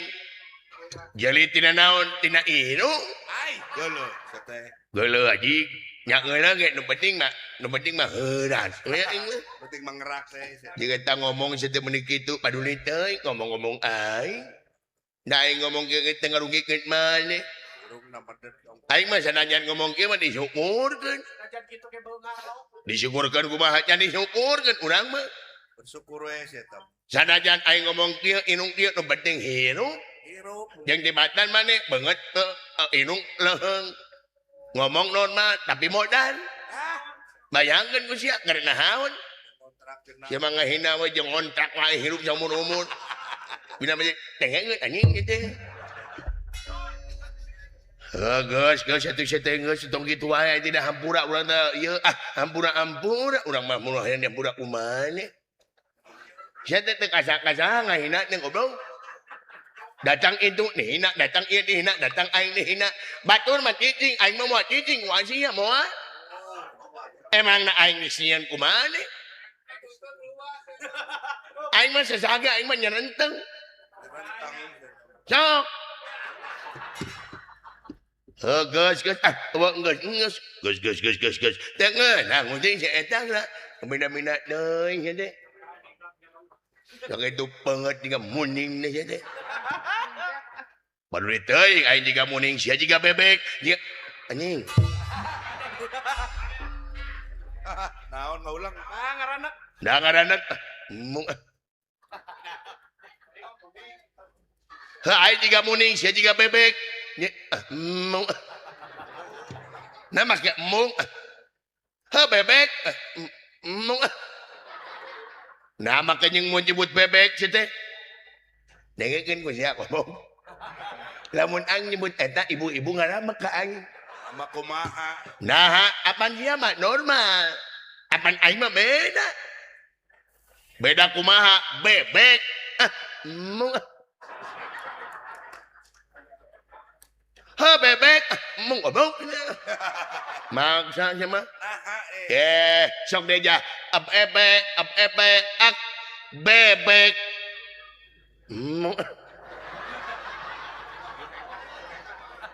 jeli tina naon tina ieu ai geuleuh teh geuleuh anjing nya lagi nu penting mah heuras we inget penting mengerak teh. jika kita ngomong setiap menit itu paduli teh ngomong-ngomong aing da aing ngomong kieu teh ngarugikeun maneh Urung namedet dong. aing mah sananyan ngomong kieu mah disyukurkeun Ajan kitu ke beungar. disyukurkeun kumaha nya disyukurkeun urang mah Bersyukur we sia tam. sanajan aing ngomong kieu inung kieu nu penting hirup Hirup. jeung tibatan maneh beungeut inung leheung ngomong non mah tapi modal bayangkeun ku sia karena naon Kontrak cenah. sia mah ngahina we jeung ngontrak wae hirup saumur-umur bina mah tengeun anjing kitu geus atuh geus tong kitu wae tidak hampura urang teh ieu hampura urang mah mulah hampura kumaneh sia teh kasa-kasa ngahina teh goblok datang itu dihina, datang ieu dihina, datang aing dihina. Batur mah cicing, aing mah moal cicing, moal sia moal. Emang na aing disian kumane? Aing mah sesaga, aing mah nyerenteng. Sok. Geus. Geus. Tengen, nah ngunting si eta lah. Bina-bina deui nya teh. Sok itu peungeut juga muning teh sia teh. Baru teuing aing jiga muning sia jiga bebek. Jiga anjing. Naon ngaulang. Ngaranak. Da ngaranak. Aing jiga muning sia jiga bebek. Nah make mung. Bebek. Mung. Nah make jeung mun nyebut bebek sia teh. Dengekeun ku sia ngomong. Lamun aing nyebut eta ibu-ibu ngaramek ka aing. Ama kumaha. Nah, apaan dia mah normal. Apaan aing mah beda. Beda kumaha bebek. Bebek. Mung goblok. Maksa sia mah. Sok deja. Bebek.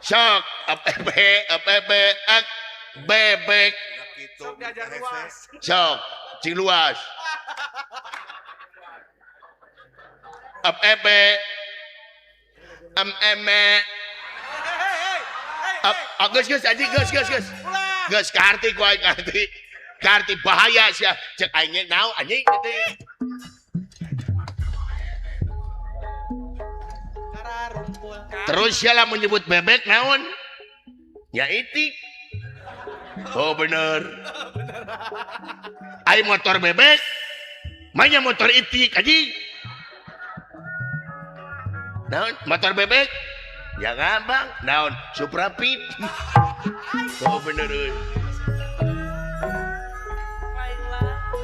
Sok bebek Kitu. Sok diajar luas. sok cing luas geus anjing geus karti ku aing karti bahaya sia cek aing naon anjing teh Kararumpul. terus siapa menyebut bebek naon ya itik oh bener aing motor bebek mainnya motor itik anjing naon motor bebek ya ngambang naon Supra Pit oh bener euy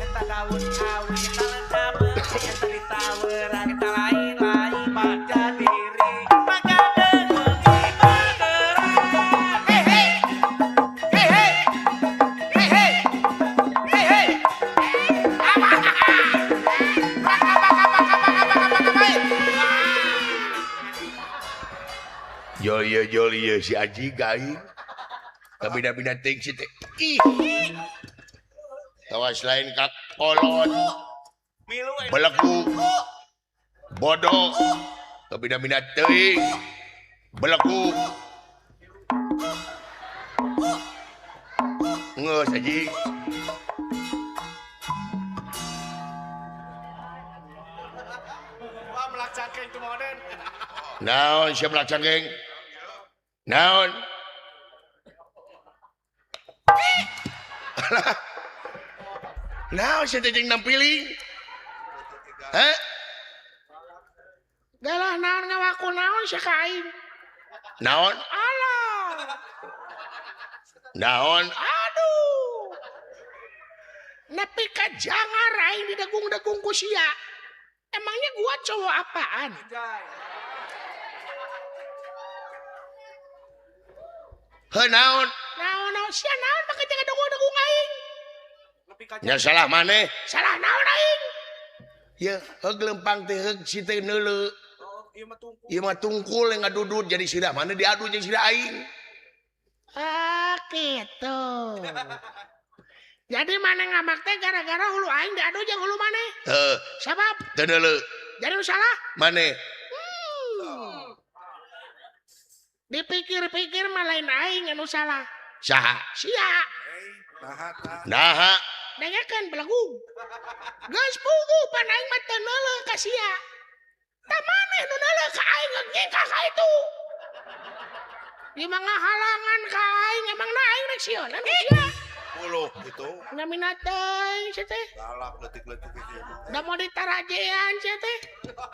Eta daun awi, kita lengkap, kita ditawer, kita lain-lain, baca diri, maka dengan bergerak. Hei. Jol iya si Aji gaing kabina-bina ting si teh ih tawas lain kak kolot Milu beleku bodoh kabina-bina ting beleku ngeus Aji Wah melacakkan itu moden. naon siap laksan geng naon naon si teh jeung nampiling heh galah naon ngawaku naon si kain naon alah naon aduh nepi ka jangar aing didagung-dagung ku sia emangnya gua cowok apaan naon sia naon make jangan dagung-dagung aing nya salah maneh salah naon aing ya heug lempang teh heug si teh neuleu ieu mah tungkul yang ngadudut jadi sirah mana diadu jeung sirah aing gitu. Jadi mana ngamak teh gara-gara hulu aing diadu jeung hulu maneh. Sabab teu neuleuh. jadi nu salah. Maneh. Dipikir-pikir mah lain aing anu salah. Saha? Sia. Naha? Dengekeun belagu. Geus pugu pan aing mah teu neuleuh ka sia. Tah maneh nu neuleuh ka aing ngengkak ka itu. Di mangga halangan ka aing emang na aing rek sionan ka sia. Puluh gitu. Ngamina teh sia teh. Galak letik-letik gitu. Da mau ditarajean sia teh.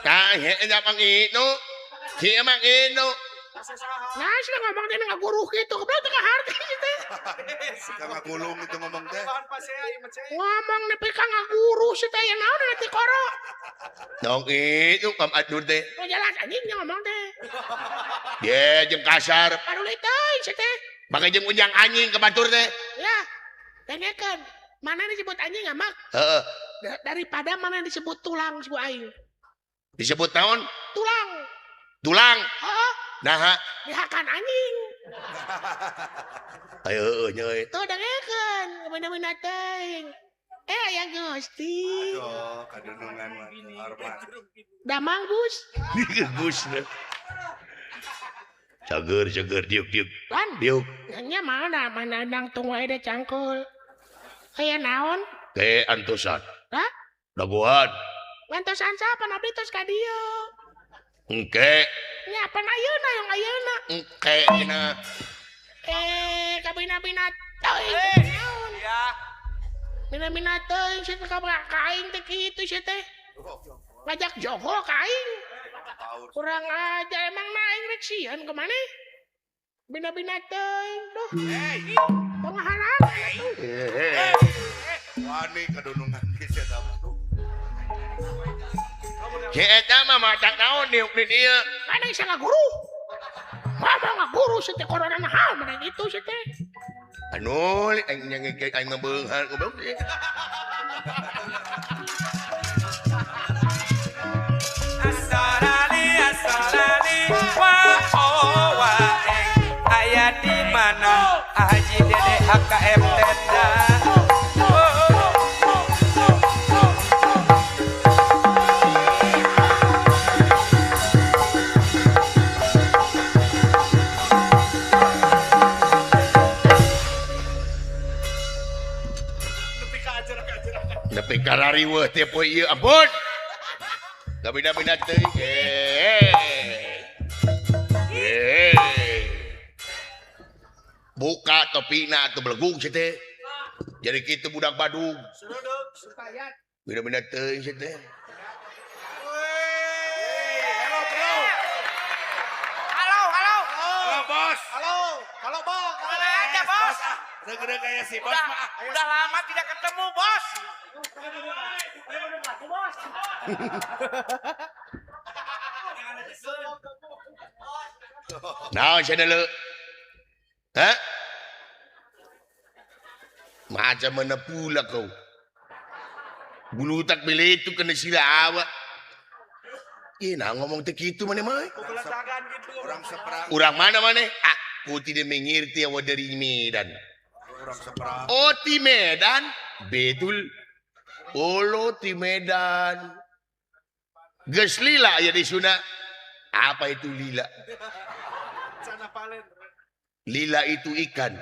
Tah nya mang inu. Si emang inu. Nah, sudah ngomong dia ngaguru gitu. Kebetulan teu kaharti sia teh. Kagak gulung itu ngomong teh. Ngomong nepi ka ngaguru sia teh ya naon nanti koro. Dong itu kam adur teh. Nu jelas anjing nya ngomong teh. Dia jeung kasar. Aduh teuing sia teh. Pakai jeung ujang anjing ke batur teh. Ya. Dengekeun. Mana disebut anjing ngamak? Heeh. Daripada mana disebut tulang si aing. Disebut naon? Tulang. Tulang. Heeh. Naha? Dihakan anjing. Ayo heueuh nyeuy. Tuh dengekeun. Mina-mina teuing. Aya Gusti. Aduh, kadunungan mah hormat. Damang Gus. Gus. Cager diuk. Lan. Diuk. Nya mana nang tunggu wae deh cangkul. Aya naon? Teh antosan. Hah? Dagoan. Ngantosan siapa abdi tos ka dieu. Engke. Nya pan ayeuna yang ayeuna. Engke cenah. Kabina-bina teuing. Naon? Ya. Bina-bina teuing sia teh ka aing teh kitu sia teh. Ngajak jogo ka aing. Kurang aja emang na aing rek sieun ke maneh. Bina-bina teuing duh. Pengaharan. Wani kadunungan geus eta mah. Si eta mah matak naon diuk di dieu. Mana bisa ngaguru? Mama ngaguru sia teh korona naha mana gitu sia teh. Anu aing nyangke aing mah beunghar goblok teh. Asarani wa aya di mana Haji Dede AKM Tenda. Nepi karariweuh teh poe ieu ampun. Kabina-bina teuing. Buka topina atuh belegung sia teh. Jadi kitu budak Badung. Bina-bina teuing sia teh. Halo, bro. Halo. Halo, bos. Halo bang. Mana aja, Bos? Segera kayak si bos mah. Udah lama tidak ketemu, Bos. Naon sia deuleu? Hah? Macam mana pula kau? Bulu tak beli itu kena sila awak. Nah ngomong teh kitu mana mah? Orang seberang. Urang mana mana? Ah, ku tidak mengerti awak dari Medan. Orang seberang. Oh di Medan? Betul. Olo di Medan. Geus lila ya di Sunda. Apa itu lila? Lila itu ikan.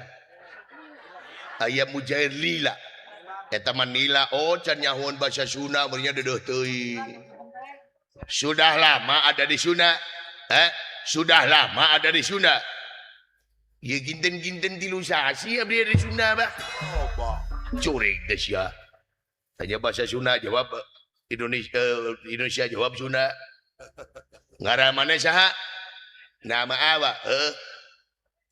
Ayam mujair lila. Eta manila oh can nyahoan bahasa Sunda meureunnya deudeuh teuing. Sudah lama ada di Sunda. Sudah lama ada di Sunda. Ya ginten-ginten tilu sasi abdi di Sunda bah. Oh, bah. Curig deh sia. Tanya bahasa Sunda jawab Indonesia jawab Sunda. Ngaran mana saha? Nama apa?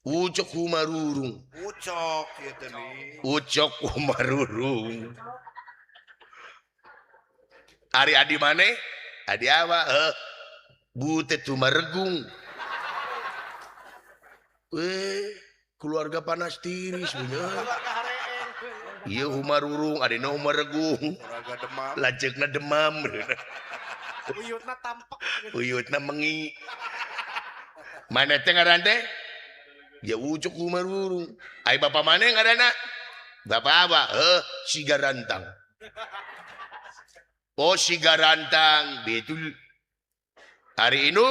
Ucok Humarurung. Ucok gitu nih. Ucok Humarurung. Ari adi mana? Adi apa? Butet Humaregung. Keluarga panas tiris bener. Iya Humarurung, adina Humaregung. Keluarga demam. Lajekna demam. Uyutna tampak. Uyutna mengi. Mana teh ngaran teh? Ya ucuk kumarurung. Ay bapak mana yang ada nak? Bapak apa? Siga rantang. Oh siga rantang. Betul. Hari ini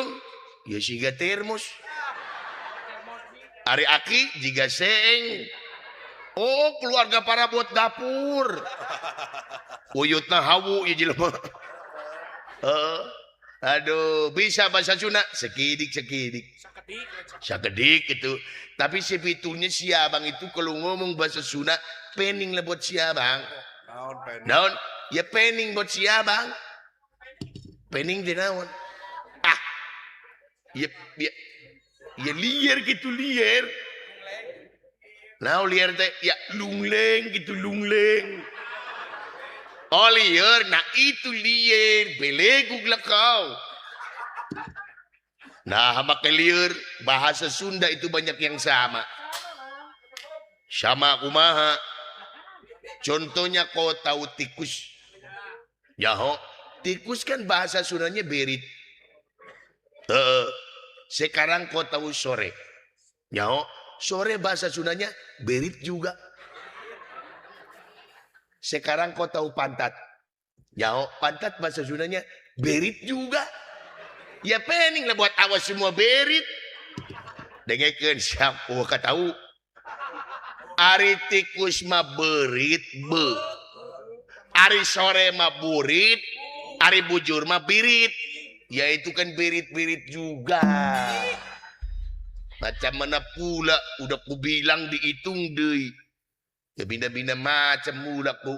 ya siga termos. Hari aki juga seeng. Oh keluarga para buat dapur. Uyutna hawu ya jelema. Aduh, bisa bahasa Sunda sekidik. Sakedik itu. Tapi sebetulnya si abang itu kalau ngomong bahasa Sunda pening lah buat si abang. Naon? Ya pening buat si abang. Pening di naon? Ya liar gitu liar. Nah liar teh ya lungleng gitu lungleng. Oh liar, nah itu liar, belegug lah kau. Nah maka liar bahasa Sunda itu banyak yang sama. Sama kumaha. Contohnya kau tahu tikus. Ya ho, tikus kan bahasa Sundanya berit. Sekarang kau tahu sore. Ya ho, sore bahasa Sundanya berit juga. Sekarang kau tahu pantat. Ya, pantat bahasa Sundanya berit juga. Ya pening lah buat awas semua berit. Dengarkan siapa kata tahu. Ari tikus mah berit be. Ari sore mah burit. Ari bujur mah birit. Ya itu kan berit-berit juga. Macam mana pula udah ku bilang dihitung deh. Ya bina-bina macam mula ku.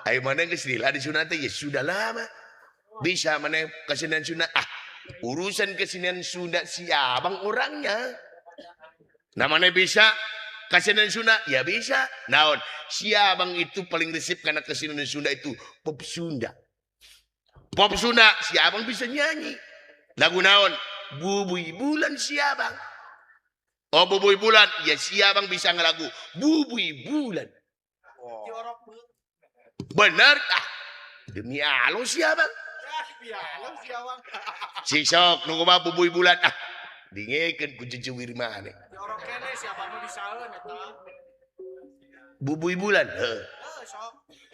Ayo mana kesinilah di sunat ya sudah lama. Bisa mana kesenian sunat. Urusan kesenian sunat si abang orangnya. Namanya bisa kesenian sunat ya bisa. Naon si abang itu paling resip karena kesenian Sunda itu pop Sunda. Pop Sunda si abang bisa nyanyi. Lagu naon? Bubui bulan si abang. Oh bubui bulan. Ya si abang bisa ngelagu. Bubui bulan. Benar. Demi Allah si abang. Si sok nunggu mah bubui bulan. Dingekeun ku cucu Wirmane. Bubui bulan.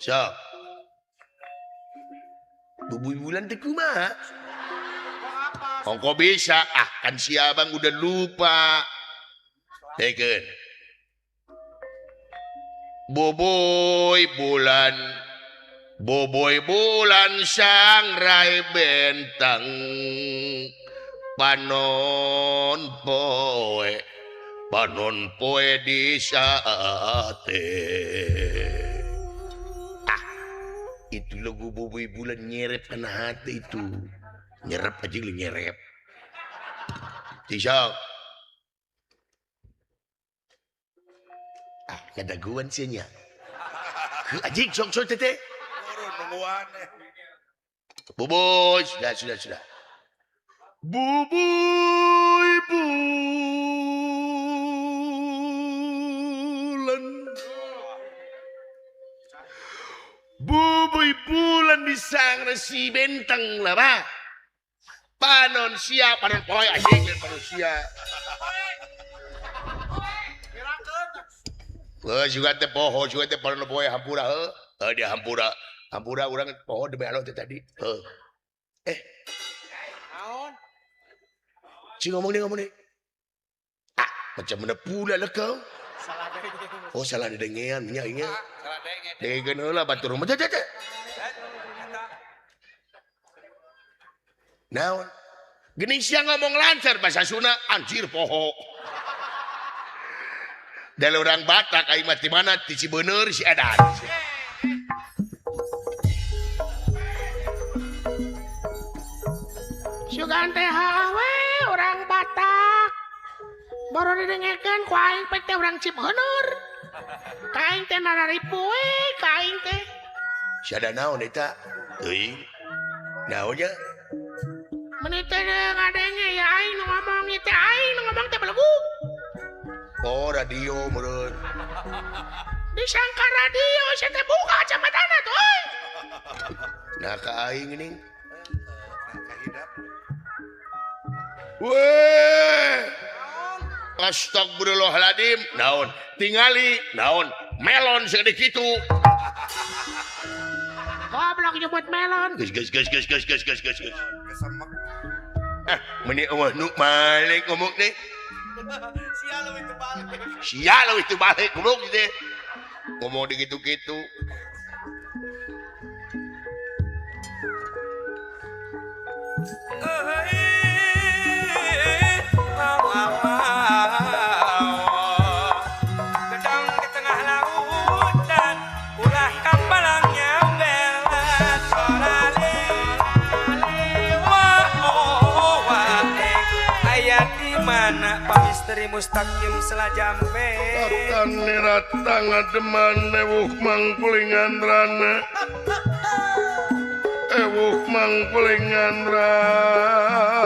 Sok. Bubui bulan teh kumaha? Kok bisa? Kan si abang udah lupa. Teken. Boboy bulan sangrai bentang panon poe di sate. Itu lagu boboy bulan nyerep kena hati itu. Nyerep aja lu nyerep. Tisok. Kadaguan siya. Ajik sok tete. Buboy, sudah. Buboy bulan. Buboy bulan di sang resi bentang lah ba. Panon siap, panon poy anjing panon siap. Juga teh poho, juga teh panon poy hampura dia hampura urang poho demi Allah tadi. Naon? Si ngomong nih. Macam mana pula lah kau? Salah denge. Oh salah dengean, nya ingat. Salah denge. Dengean heula batur rumah teh. Naon? Gini siang ngomong lancar bahasa Sunda anjir poho. Dari orang Batak ai mah di mana di Cibener si Edan. Sugan teh hawe orang Batak. Baru didengarkan ku aing teh orang Cibener. Kaing teh nararipoe kaing teh. Si ada naon eta? Teuing. Naonnya? Menit teh ngadenge ya aing nu ngomong ieu teh aing nu ngomong teh belagu. Oh radio meureun. Disangka radio saya teh buka jamatana tuh euy. Nah ka aing ning. Weh. Astagfirullahaladzim. Naon? Tingali. Naon? Melon sedikit itu. Goblok nyebut melon. Gus. Kesemek. Meni omah nu balik ngomong deh. Sial lu itu balik goblok deh. Ngomong gitu-gitu. Gedang di tengah lautan, ulah kapalangnya bela solali. Ayat di mana Pak Misteri Mustaqim selajambe. Tatan niratang ademan ewuh mangkulingandrana. Ewuh mangkulingandrana.